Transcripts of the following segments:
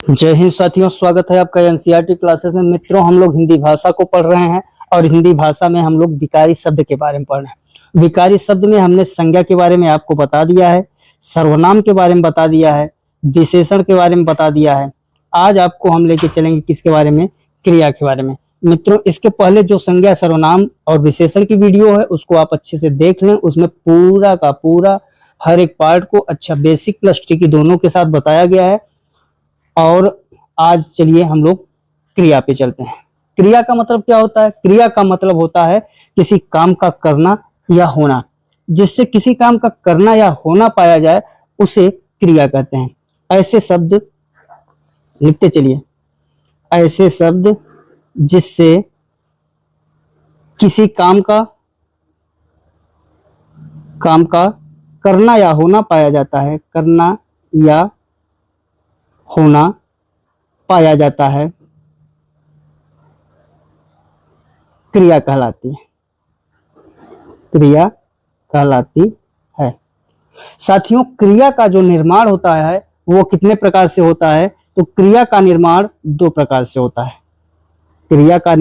जय हिंद साथियों, स्वागत है आपका एनसीईआरटी क्लासेस में। मित्रों, हम लोग हिंदी भाषा को पढ़ रहे हैं और हिंदी भाषा में हम लोग विकारी शब्द के बारे में पढ़ रहे हैं। विकारी शब्द में हमने संज्ञा के बारे में आपको बता दिया है, सर्वनाम के बारे में बता दिया है, विशेषण के बारे में बता दिया है। आज आपको हम लेके चलेंगे किसके बारे में? क्रिया के बारे में। मित्रों, इसके पहले जो संज्ञा, सर्वनाम और विशेषण की वीडियो है उसको आप अच्छे से देख लें। उसमें पूरा का पूरा हर एक पार्ट को अच्छा बेसिक प्लस ट्रिकी दोनों के साथ बताया गया है। और आज चलिए हम लोग क्रिया पे चलते हैं। क्रिया का मतलब क्या होता है? क्रिया का मतलब होता है किसी काम का करना या होना। जिससे किसी काम का करना या होना पाया जाए उसे क्रिया कहते हैं। ऐसे शब्द लिखते चलिए। ऐसे शब्द जिससे किसी काम का करना या होना पाया जाता है, करना या होना पाया जाता है, क्रिया कहलाती है। क्रिया कहलाती है। साथियों, क्रिया का जो निर्माण होता है वो कितने प्रकार से होता है? तो क्रिया का निर्माण दो प्रकार से होता है। क्रिया का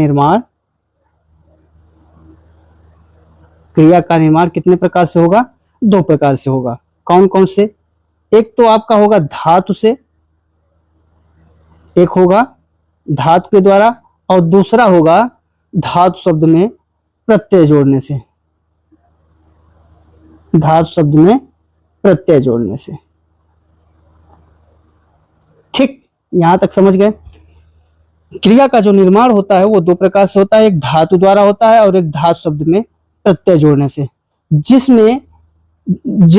निर्माण कितने प्रकार से होगा? दो प्रकार से होगा। कौन कौन से? एक तो आपका होगा धातु से, एक होगा धातु के द्वारा और दूसरा होगा धातु शब्द में प्रत्यय जोड़ने से। धातु शब्द में प्रत्यय जोड़ने से। ठीक, यहां तक समझ गए? क्रिया का जो निर्माण होता है वो दो प्रकार से होता है। एक धातु द्वारा होता है और एक धातु शब्द में प्रत्यय जोड़ने से। जिस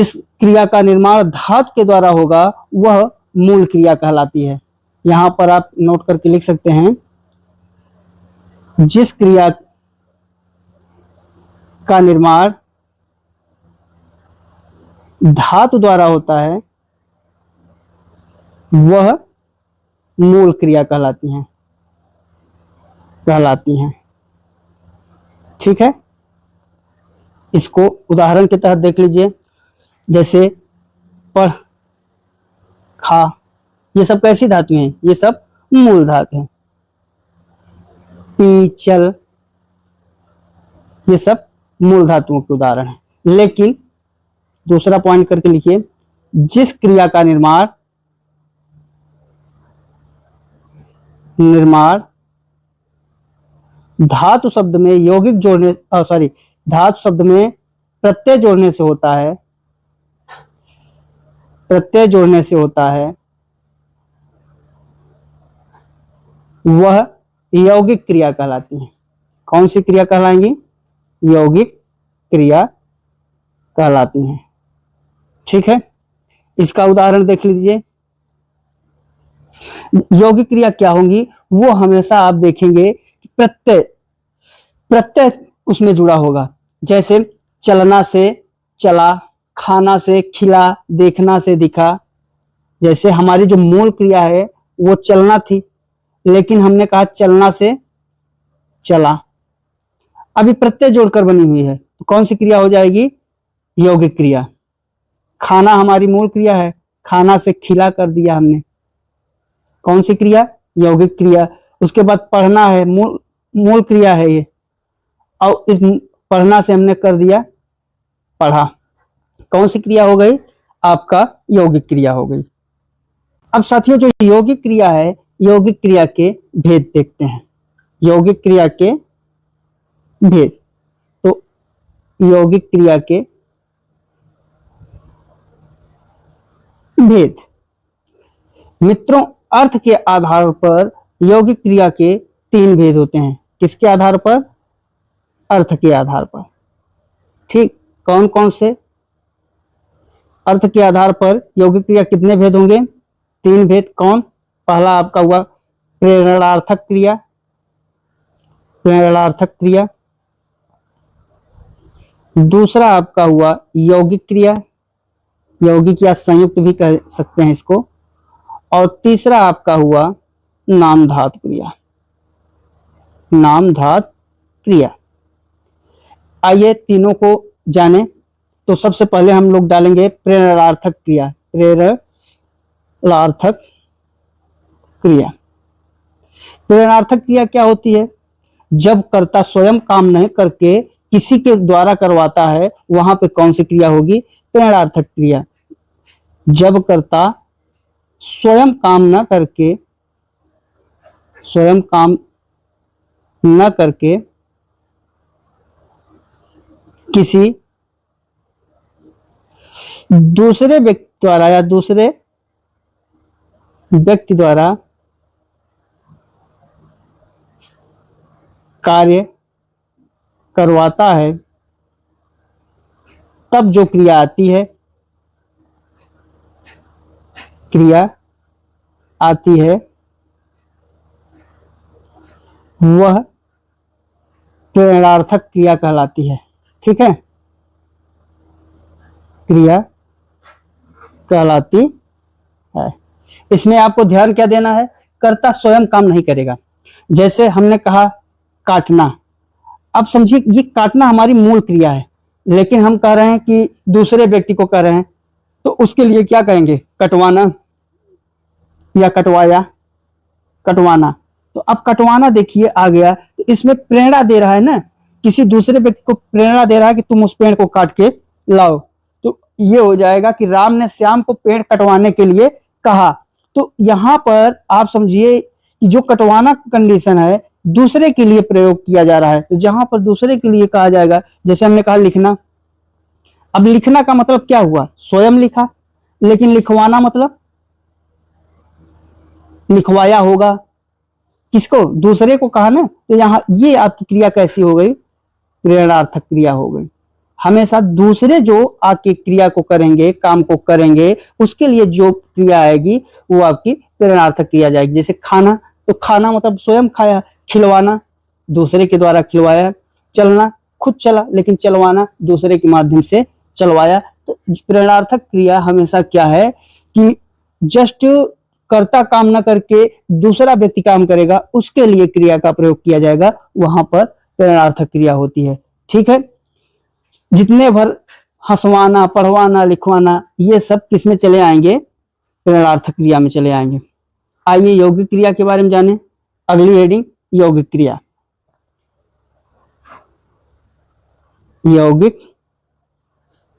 क्रिया का निर्माण धातु के द्वारा होगा वह मूल क्रिया कहलाती है। यहां पर आप नोट करके लिख सकते हैं, जिस क्रिया का निर्माण धातु द्वारा होता है वह मूल क्रिया कहलाती हैं। ठीक है, इसको उदाहरण के तहत देख लीजिए। जैसे पढ़, खा, ये सब कैसी धातु हैं? ये सब मूल धातु हैं। पी, चल, ये सब मूल धातुओं के उदाहरण हैं। लेकिन दूसरा पॉइंट करके लिखिए, जिस क्रिया का निर्माण धातु शब्द में यौगिक जोड़ने धातु शब्द में प्रत्यय जोड़ने से होता है, वह यौगिक क्रिया कहलाती है। कौन सी क्रिया कहलाएंगी? यौगिक क्रिया कहलाती हैं। ठीक है, इसका उदाहरण देख लीजिए। यौगिक क्रिया क्या होंगी? वो हमेशा आप देखेंगे कि प्रत्यय उसमें जुड़ा होगा। जैसे चलना से चला, खाना से खिला, देखना से दिखा। जैसे हमारी जो मूल क्रिया है वो चलना थी, लेकिन हमने कहा चलना से चला। अभी प्रत्यय जोड़कर बनी हुई है तो कौन सी क्रिया हो जाएगी? यौगिक क्रिया। खाना हमारी मूल क्रिया है, खाना से खिला कर दिया हमने, कौन सी क्रिया? यौगिक क्रिया। उसके बाद पढ़ना है, मूल क्रिया है ये, और इस पढ़ना से हमने कर दिया पढ़ा, कौन सी क्रिया हो गई? आपका यौगिक क्रिया हो गई। अब साथियों, जो यौगिक क्रिया है, यौगिक क्रिया के भेद देखते हैं। यौगिक क्रिया के भेद। तो यौगिक क्रिया के भेद, मित्रों, अर्थ के आधार पर यौगिक क्रिया के तीन भेद होते हैं। किसके आधार पर? अर्थ के आधार पर। ठीक, कौन कौन से? अर्थ के आधार पर यौगिक क्रिया कितने भेद होंगे? तीन भेद। कौन? पहला आपका हुआ प्रेरणार्थक क्रिया। दूसरा आपका हुआ यौगिक क्रिया, यौगिक या संयुक्त भी कह सकते हैं इसको। और तीसरा आपका हुआ नामधातु क्रिया। आइए तीनों को जाने। तो सबसे पहले हम लोग डालेंगे प्रेरणार्थक क्रिया। प्रेरणार्थक क्रिया। प्रेरणार्थक क्रिया क्या होती है? जब कर्ता स्वयं काम नहीं करके किसी के द्वारा करवाता है, वहां पे कौन सी क्रिया होगी? प्रेरणार्थक क्रिया। जब कर्ता स्वयं काम न करके, स्वयं काम न करके किसी दूसरे व्यक्ति द्वारा या दूसरे व्यक्ति द्वारा कार्य करवाता है, तब जो क्रिया आती है, क्रिया आती है, वह प्रेरणार्थक क्रिया कहलाती है। ठीक है, क्रिया कहलाती है। इसमें आपको ध्यान क्या देना है? कर्ता स्वयं काम नहीं करेगा। जैसे हमने कहा काटना, अब समझिए ये काटना हमारी मूल क्रिया है, लेकिन हम कह रहे हैं कि दूसरे व्यक्ति को कह रहे हैं, तो उसके लिए क्या कहेंगे? कटवाना या कटवाया, कटवाना। तो अब कटवाना देखिए आ गया, तो इसमें प्रेरणा दे रहा है ना, किसी दूसरे व्यक्ति को प्रेरणा दे रहा है कि तुम उस पेड़ को काट के लाओ। तो ये हो जाएगा कि राम ने श्याम को पेड़ कटवाने के लिए कहा। तो यहां पर आप समझिए कि जो कटवाना कंडीशन है दूसरे के लिए प्रयोग किया जा रहा है। तो जहां पर दूसरे के लिए कहा जाएगा, जैसे हमने कहा लिखना, अब लिखना का मतलब क्या हुआ? स्वयं लिखा, लेकिन लिखवाना मतलब लिखवाया होगा, किसको? दूसरे को कहा ना। तो यहां ये आपकी क्रिया कैसी हो गई? प्रेरणार्थक क्रिया हो गई। हमेशा दूसरे जो आपकी क्रिया को करेंगे, काम को करेंगे, उसके लिए जो क्रिया आएगी वो आपकी प्रेरणार्थक क्रिया जाएगी। जैसे खाना, तो खाना मतलब स्वयं खाया, खिलवाना दूसरे के द्वारा खिलवाया, चलना खुद चला लेकिन चलवाना दूसरे के माध्यम से चलवाया। तो प्रेरणार्थक क्रिया हमेशा क्या है कि जस्ट कर्ता काम न करके दूसरा व्यक्ति काम करेगा, उसके लिए क्रिया का प्रयोग किया जाएगा, वहां पर प्रेरणार्थक क्रिया होती है। ठीक है, जितने भर हंसवाना, पढ़वाना, लिखवाना, ये सब किसमें चले आएंगे? प्रेरणार्थक क्रिया में चले आएंगे। आइए यौगिक क्रिया के बारे में जाने। अगली हेडिंग यौगिक क्रिया। यौगिक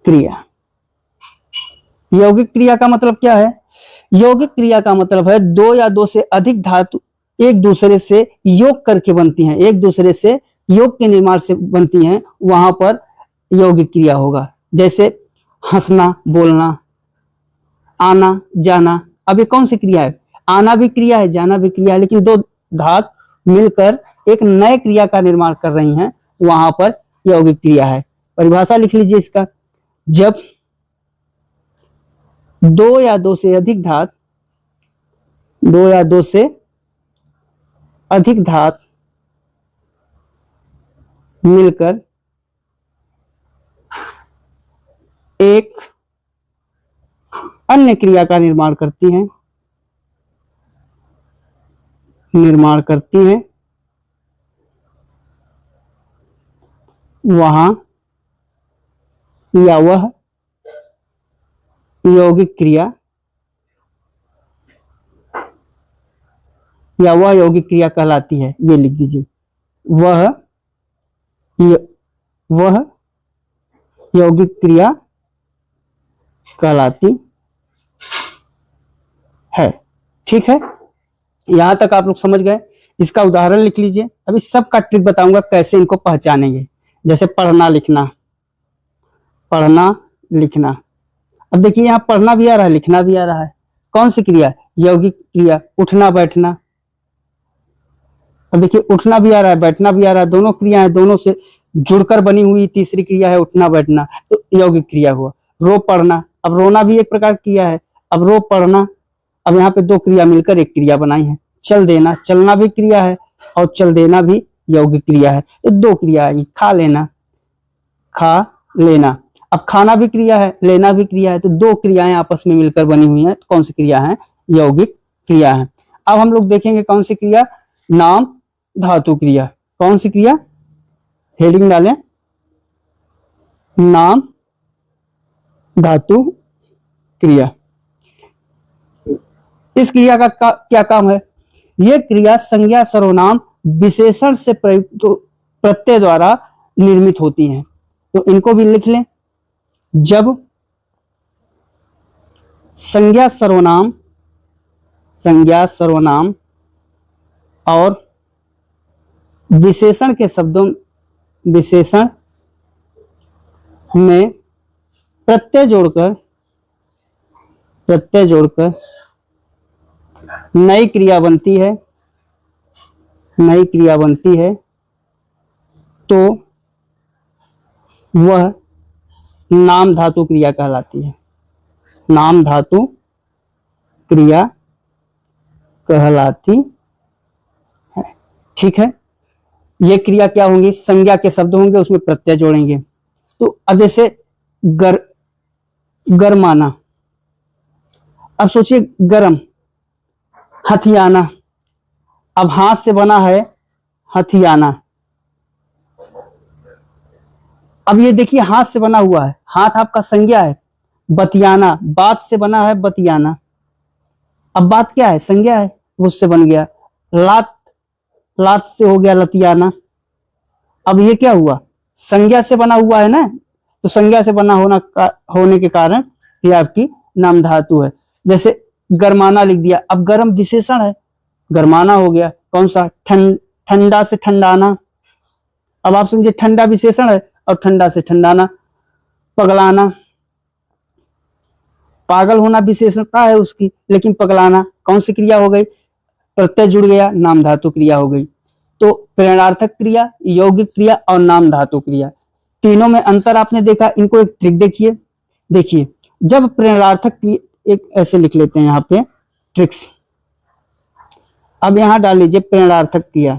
क्रिया, यौगिक क्रिया का मतलब क्या है? यौगिक क्रिया का मतलब है दो या दो से अधिक धातु एक दूसरे से योग करके बनती हैं, एक दूसरे से योग के निर्माण से बनती हैं, वहां पर यौगिक क्रिया होगा। जैसे हंसना, बोलना, आना, जाना। अब ये कौन सी क्रिया है? आना भी क्रिया है, जाना भी क्रिया है, लेकिन दो धातु मिलकर एक नए क्रिया का निर्माण कर रही हैं, वहां पर यौगिक क्रिया है। परिभाषा लिख लीजिए इसका। जब दो या दो से अधिक धातु, दो या दो से अधिक धातु मिलकर एक अन्य क्रिया का निर्माण करती हैं, वहां या वह यौगिक क्रिया या वह यौगिक क्रिया कहलाती है। ये लिख दीजिए, वह यौगिक क्रिया कहलाती है। ठीक है, यहां तक आप लोग समझ गए। इसका उदाहरण लिख लीजिए। अभी सबका ट्रिक बताऊंगा कैसे इनको पहचानेंगे। जैसे पढ़ना, लिखना, पढ़ना, लिखना। अब देखिए यहाँ पढ़ना भी आ रहा है, लिखना भी आ रहा है। कौन सी क्रिया? यौगिक क्रिया। उठना, बैठना। अब देखिए उठना भी आ रहा है, बैठना भी आ रहा है, दोनों क्रिया है, दोनों से जुड़कर बनी हुई तीसरी क्रिया है उठना बैठना, तो यौगिक क्रिया हुआ। रो पढ़ना, अब रोना भी एक प्रकार की क्रिया है। अब रो पढ़ना, अब यहाँ पे दो क्रिया मिलकर एक क्रिया बनाई है। चल देना, चलना भी क्रिया है और चल देना भी यौगिक क्रिया है। तो दो क्रिया है। खा लेना, खा लेना। अब खाना भी क्रिया है, लेना भी क्रिया है, तो दो क्रियाएं आपस में मिलकर बनी हुई हैं। तो कौन सी क्रिया है? यौगिक क्रिया है। अब हम लोग देखेंगे कौन सी क्रिया? नाम धातु क्रिया। कौन सी क्रिया? हेडिंग डालें, नाम धातु क्रिया। इस क्रिया का क्या काम है? ये क्रिया संज्ञा सर्वनाम विशेषण से प्रयुक्त प्रत्यय द्वारा निर्मित होती हैं। तो इनको भी लिख लें। जब संज्ञा सर्वनाम और विशेषण में प्रत्यय जोड़कर नई क्रिया बनती है तो वह नाम धातु क्रिया कहलाती है। नाम धातु क्रिया कहलाती है। ठीक है, ये क्रिया क्या होंगी? संज्ञा के शब्द होंगे, उसमें प्रत्यय जोड़ेंगे। तो अब जैसे गरमाना, अब सोचिए गरम, हथियाना, अब हाथ से बना है हथियाना। अब ये देखिए हाथ से बना हुआ है, हाथ आपका संज्ञा है। बतियाना, बात से बना है बतियाना। अब बात क्या है? संज्ञा है, उससे बन गया। लात से हो गया लतियाना। अब ये क्या हुआ? संज्ञा से बना हुआ है ना, तो संज्ञा से बना होने के कारण ये आपकी नाम धातु है। जैसे गरमाना लिख दिया, अब गर्म विशेषण है, गरमाना हो गया। कौन सा? ठंडा से ठंडाना। अब आप समझे ठंडा विशेषण है और ठंडा से ठंडाना। पगलाना, पागल होना विशेषणता है उसकी, लेकिन पगलाना कौन सी क्रिया हो गई? प्रत्यय जुड़ गया, नाम धातु क्रिया हो गई। तो प्रेरणार्थक क्रिया, यौगिक क्रिया और नाम धातु क्रिया, तीनों में अंतर आपने देखा। इनको एक ट्रिक देखिए जब प्रेरणार्थक क्रिया, एक ऐसे लिख लेते हैं यहाँ पे ट्रिक्स। अब यहां डाल लीजिए प्रेरणार्थक क्रिया।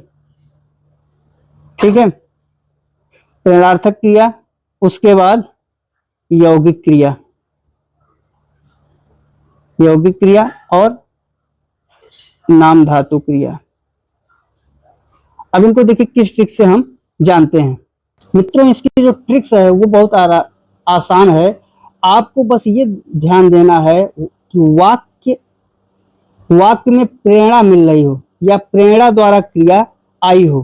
ठीक है, प्रेरणार्थक क्रिया, उसके बाद यौगिक क्रिया और नाम धातु क्रिया। अब इनको देखिए किस ट्रिक से हम जानते हैं। मित्रों, इसकी जो ट्रिक्स है वो बहुत आसान है। आपको बस ये ध्यान देना है कि वाक्य में प्रेरणा मिल रही हो या प्रेरणा द्वारा क्रिया आई हो।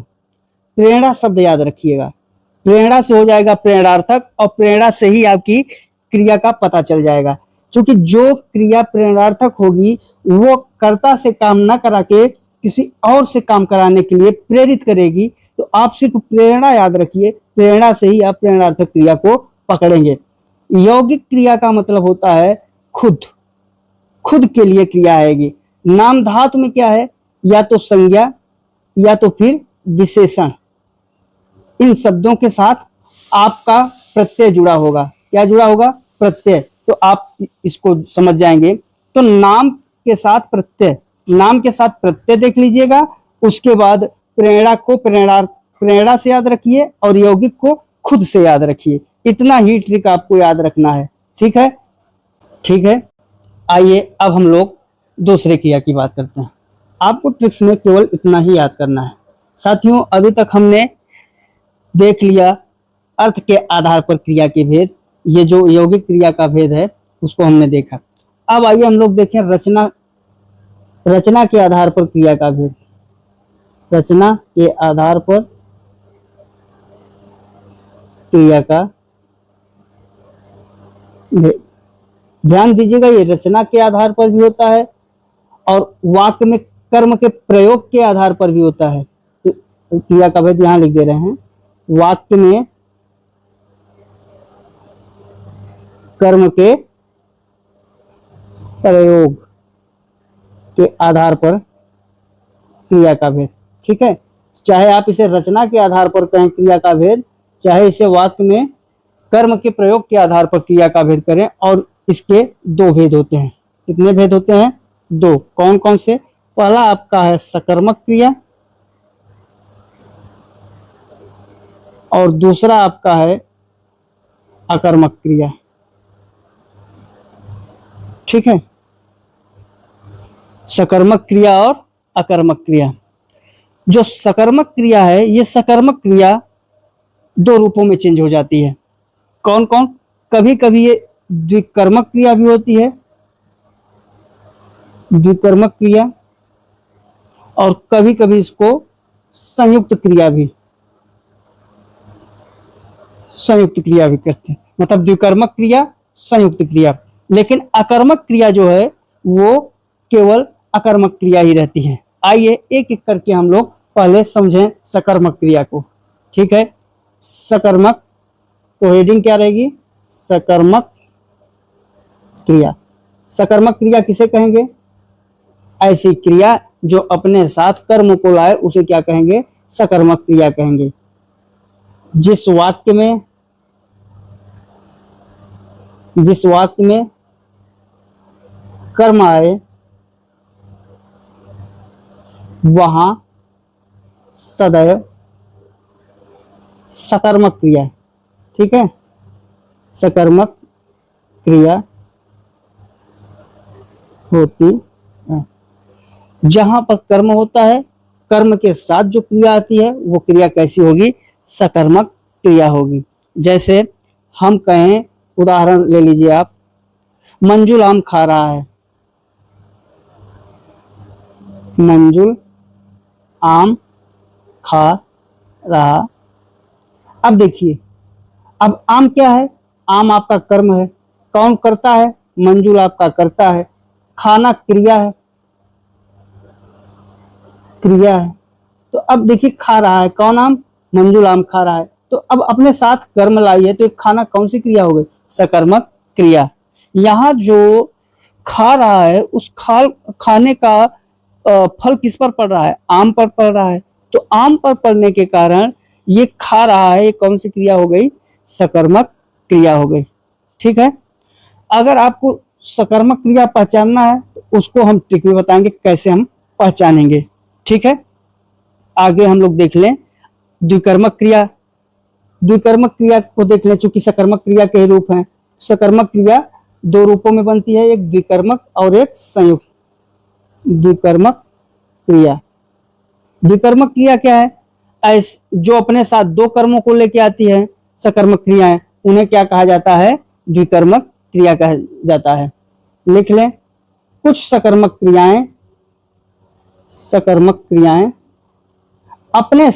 प्रेरणा शब्द याद रखिएगा, प्रेरणा से हो जाएगा प्रेरणार्थक और प्रेरणा से ही आपकी क्रिया का पता चल जाएगा। क्योंकि जो क्रिया प्रेरणार्थक होगी वो कर्ता से काम न करा के किसी और से काम कराने के लिए प्रेरित करेगी। तो आप सिर्फ प्रेरणा याद रखिए, प्रेरणा से ही आप प्रेरणार्थक क्रिया को पकड़ेंगे। यौगिक क्रिया का मतलब होता है खुद के लिए क्रिया आएगी। नाम धातु में क्या है? या तो संज्ञा या तो फिर विशेषण। इन शब्दों के साथ आपका प्रत्यय जुड़ा होगा। क्या जुड़ा होगा? प्रत्यय। तो आप इसको समझ जाएंगे। तो नाम के साथ प्रत्यय देख लीजिएगा। उसके बाद प्रेरणा को प्रेरणा से याद रखिए और यौगिक को खुद से याद रखिए। इतना ही ट्रिक आपको याद रखना है। ठीक है, आइए अब हम लोग दूसरे क्रिया की बात करते हैं। आपको ट्रिक्स में केवल इतना ही याद करना है। साथियों, अभी तक हमने देख लिया अर्थ के आधार पर क्रिया के भेद। ये जो यौगिक क्रिया का भेद है उसको हमने देखा। अब आइए हम लोग देखें रचना के आधार पर क्रिया का भेद। रचना के आधार पर क्रिया का भेद। ध्यान दीजिएगा, ये रचना के आधार पर भी होता है और वाक्य में कर्म के प्रयोग के आधार पर भी होता है। तो क्रिया का भेद यहां लिख दे रहे हैं। वाक्य में कर्म के प्रयोग के आधार पर क्रिया का भेद। ठीक है, चाहे आप इसे रचना के आधार पर कहें क्रिया का भेद, चाहे इसे वाक्य में कर्म के प्रयोग के आधार पर क्रिया का भेद करें। और इसके दो भेद होते हैं। कितने भेद होते हैं? दो। कौन कौन से? पहला आपका है सकर्मक क्रिया और दूसरा आपका है अकर्मक क्रिया। ठीक है, सकर्मक क्रिया और अकर्मक क्रिया। जो सकर्मक क्रिया है, ये सकर्मक क्रिया दो रूपों में चेंज हो जाती है। कौन कौन? कभी कभी ये द्विकर्मक क्रिया भी होती है, द्विकर्मक क्रिया, और कभी कभी इसको संयुक्त क्रिया भी करते हैं, मतलब द्विकर्मक क्रिया, संयुक्त क्रिया। लेकिन अकर्मक क्रिया जो है वो केवल अकर्मक क्रिया ही रहती है। आइए एक एक करके हम लोग पहले समझें सकर्मक क्रिया को। ठीक है, सकर्मक, तो हेडिंग क्या रहेगी? सकर्मक क्रिया। सकर्मक क्रिया किसे कहेंगे? ऐसी क्रिया जो अपने साथ कर्म को लाए उसे क्या कहेंगे? सकर्मक क्रिया कहेंगे। जिस वाक्य में कर्म आए वहां सदैव सकर्मक क्रिया, ठीक है, सकर्मक क्रिया होती है। जहां पर कर्म होता है, कर्म के साथ जो क्रिया आती है वो क्रिया कैसी होगी? सकर्मक क्रिया होगी। जैसे हम कहें, उदाहरण ले लीजिए आप, मंजुल आम खा रहा है, मंजुल आम खा रहा। अब देखिए, अब आम क्या है? आम आपका कर्म है। कौन करता है? मंजुल आपका करता है। खाना क्रिया है, तो अब देखिए खा रहा है कौन? आम। मंजुल आम खा रहा है, तो अब अपने साथ कर्म लाई है, तो एक खाना कौन सी क्रिया हो गई? सकर्मक क्रिया। यहाँ जो खा रहा है उस खाने का फल किस पर पड़ रहा है? आम पर पड़ रहा है। तो आम पर पड़ने के कारण ये खा रहा है, ये कौन सी क्रिया हो गई? सकर्मक क्रिया हो गई। ठीक है, अगर आपको सकर्मक क्रिया पहचानना है तो उसको हम ट्रिक में बताएंगे कैसे हम पहचानेंगे। ठीक है, आगे हम लोग देख लें द्विकर्मक क्रिया। द्विकर्मक क्रिया को देख लें, चूंकि सकर्मक क्रिया के रूप हैं। सकर्मक क्रिया दो रूपों में बनती है, एक द्विकर्मक और एक संयुक्त। द्विकर्मक क्रिया, द्विकर्मक क्रिया क्या है? जो अपने साथ दो कर्मों को लेके आती है सकर्मक क्रियाएं, उन्हें क्या कहा जाता है? द्विकर्मक क्रिया कहा जाता है। लिख लें, कुछ सकर्मक क्रियाएं अपने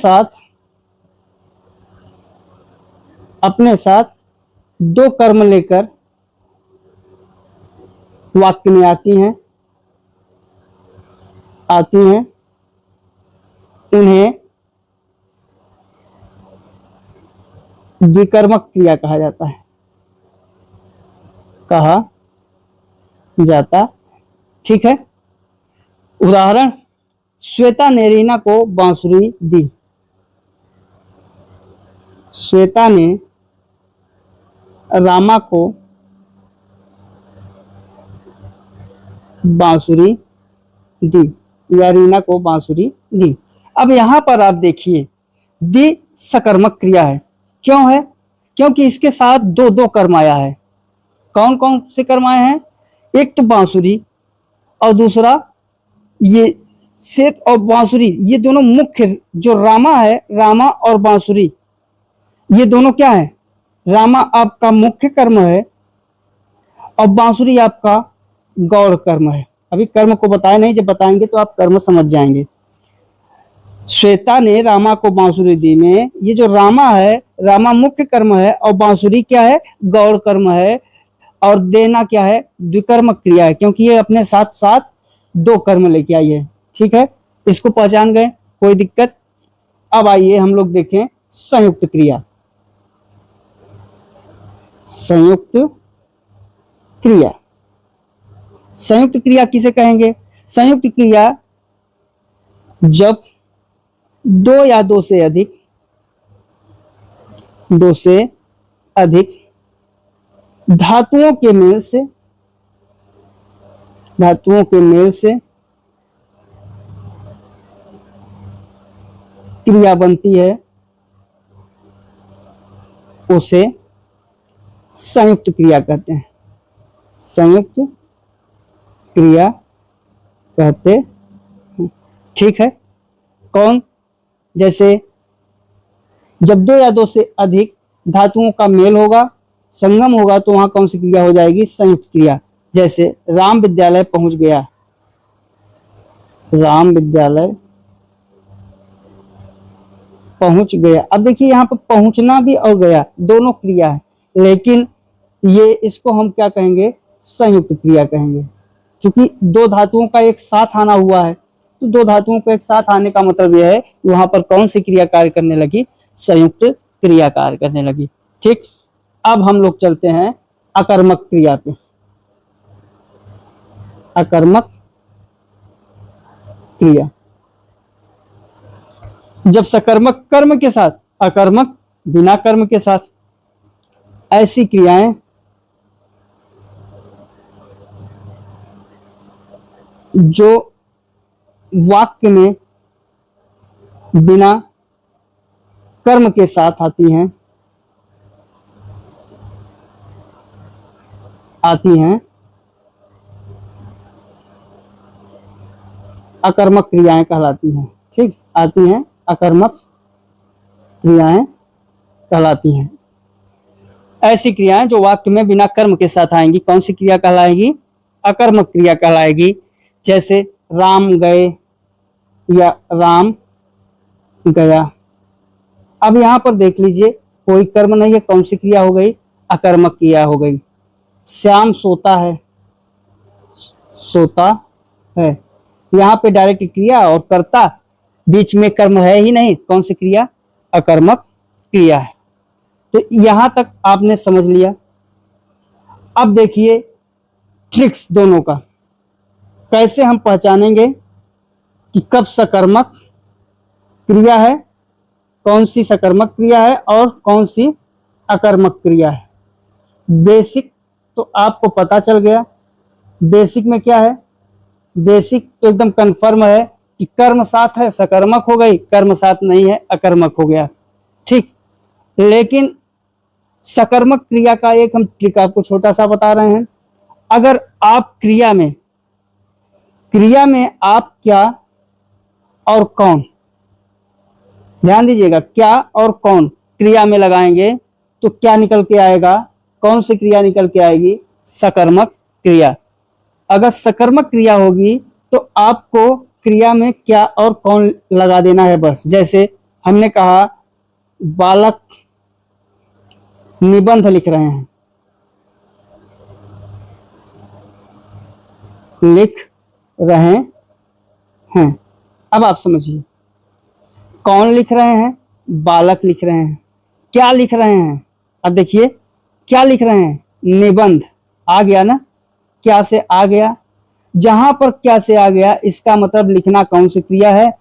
साथ दो कर्म लेकर वाक्य में आती हैं, उन्हें द्विकर्मक क्रिया कहा जाता। ठीक है, उदाहरण, श्वेता ने रीना को बांसुरी दी। श्वेता ने रामा को बांसुरी दी या रीना को बांसुरी दी। अब यहां पर आप देखिए, दी सकर्मक क्रिया है। क्यों है? क्योंकि इसके साथ दो दो कर्म आया है। कौन कौन से कर्म आए हैं? एक तो बांसुरी और दूसरा ये सेत और बांसुरी, ये दोनों मुख्य, जो रामा है, रामा और बांसुरी, ये दोनों क्या है? रामा आपका मुख्य कर्म है और बांसुरी आपका गौड़ कर्म है। अभी कर्म को बताया नहीं, जब बताएंगे तो आप कर्म समझ जाएंगे। श्वेता ने रामा को बांसुरी दी में ये जो रामा है, रामा मुख्य कर्म है और बांसुरी क्या है? गौड़ कर्म है। और देना क्या है? द्विकर्मक क्रिया है, क्योंकि ये अपने साथ साथ दो कर्म लेके आई है। ठीक है, इसको पहचान गए, कोई दिक्कत? अब आइए हम लोग देखें संयुक्त क्रिया। संयुक्त क्रिया किसे कहेंगे? संयुक्त क्रिया जब दो या दो से अधिक धातुओं के मेल से क्रिया बनती है, उसे संयुक्त क्रिया कहते हैं। संयुक्त क्रिया कहते हैं। ठीक है, कौन? जैसे जब दो या दो से अधिक धातुओं का मेल होगा, संगम होगा, तो वहां कौन सी क्रिया हो जाएगी? संयुक्त क्रिया। जैसे राम विद्यालय पहुंच गया, राम विद्यालय पहुंच गया। अब देखिए यहाँ पर पहुंचना भी और गया दोनों क्रिया है, लेकिन ये इसको हम क्या कहेंगे, संयुक्त क्रिया कहेंगे, क्योंकि दो धातुओं का एक साथ आना हुआ है। तो दो धातुओं को एक साथ आने का मतलब यह है कि वहां पर कौन सी क्रिया कार्य करने लगी, संयुक्त क्रिया कार्य करने लगी। ठीक, अब हम लोग चलते हैं अकर्मक क्रिया पे। अकर्मक क्रिया, जब सकर्मक कर्म के साथ, अकर्मक बिना कर्म के साथ, ऐसी क्रियाएं जो वाक्य में बिना कर्म के साथ आती हैं अकर्मक क्रियाएं कहलाती हैं। ठीक, आती हैं अकर्मक क्रियाएं कहलाती हैं। ऐसी क्रियाएं जो वाक्य में बिना कर्म के साथ आएंगी, कौन सी क्रिया कहलाएगी, अकर्मक क्रिया कहलाएगी। जैसे राम गए या राम गया। अब यहां पर देख लीजिए कोई कर्म नहीं है, कौन सी क्रिया हो गई, अकर्मक क्रिया हो गई। श्याम सोता है, सोता है, यहाँ पे डायरेक्ट क्रिया और कर्ता, बीच में कर्म है ही नहीं, कौन सी क्रिया, अकर्मक क्रिया है। तो यहां तक आपने समझ लिया। अब देखिए ट्रिक्स दोनों का, कैसे हम पहचानेंगे कि कब सकर्मक क्रिया है, कौन सी सकर्मक क्रिया है और कौन सी अकर्मक क्रिया है। बेसिक तो आपको पता चल गया। बेसिक में क्या है, बेसिक तो एकदम कंफर्म है कि कर्म साथ है सकर्मक हो गई, कर्म साथ नहीं है अकर्मक हो गया। ठीक, लेकिन सकर्मक क्रिया का एक हम ट्रिक आपको छोटा सा बता रहे हैं। अगर आप क्रिया में आप क्या और कौन, ध्यान दीजिएगा, क्या और कौन क्रिया में लगाएंगे तो क्या निकल के आएगा, कौन सी क्रिया निकल के आएगी, सकर्मक क्रिया। अगर सकर्मक क्रिया होगी तो आपको क्रिया में क्या और कौन लगा देना है बस। जैसे हमने कहा बालक निबंध लिख रहे हैं, अब आप समझिए कौन लिख रहे हैं, बालक लिख रहे हैं। क्या लिख रहे हैं, अब देखिए क्या लिख रहे हैं, निबंध। आ गया ना, क्या से आ गया, जहां पर क्या से आ गया इसका मतलब लिखना कौन सी क्रिया है,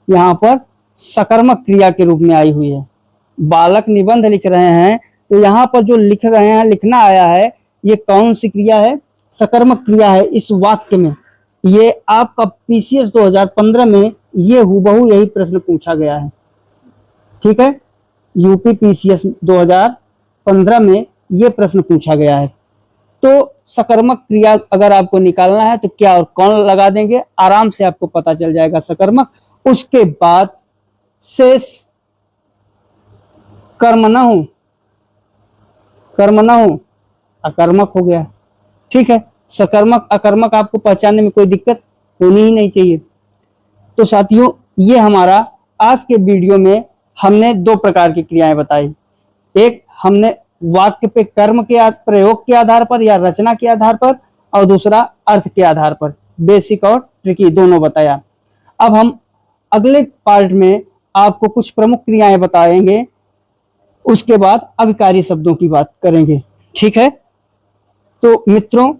यहां पर सकर्मक क्रिया के रूप में आई हुई है। बालक निबंध लिख रहे हैं तो यहां पर जो लिख रहे हैं, लिखना आया है, ये कौन सी क्रिया है, सकर्मक क्रिया है इस वाक्य में। ये आपका पीसीएस 2015 में ये हूबहू यही प्रश्न पूछा गया है। ठीक है, यूपी पीसीएस 2015 में ये प्रश्न पूछा गया है। तो सकर्मक क्रिया अगर आपको निकालना है तो क्या और कौन लगा देंगे, आराम से आपको पता चल जाएगा सकर्मक। उसके बाद शेष कर्म न हो अकर्मक हो गया। ठीक है, सकर्मक अकर्मक आपको पहचानने में कोई दिक्कत होनी ही नहीं चाहिए। तो साथियों, ये हमारा आज के वीडियो में हमने दो प्रकार की क्रियाएं बताई। एक हमने वाक्य पे कर्म के प्रयोग के आधार पर या रचना के आधार पर, और दूसरा अर्थ के आधार पर, बेसिक और ट्रिकी दोनों बताया। अब हम अगले पार्ट में आपको कुछ प्रमुख क्रियाएं बताएंगे, उसके बाद अभिकारी शब्दों की बात करेंगे। ठीक है, तो मित्रों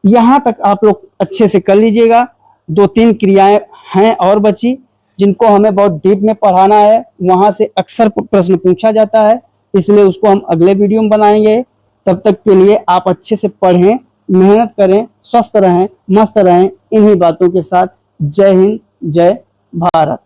यहां तक आप लोग अच्छे से कर लीजिएगा। 2-3 क्रियाएं हैं और बची जिनको हमें बहुत डीप में पढ़ाना है, वहां से अक्सर प्रश्न पूछा जाता है, इसलिए उसको हम अगले वीडियो में बनाएंगे। तब तक के लिए आप अच्छे से पढ़ें, मेहनत करें, स्वस्थ रहें, मस्त रहें इन्हीं बातों के साथ। जय हिंद, जय भारत।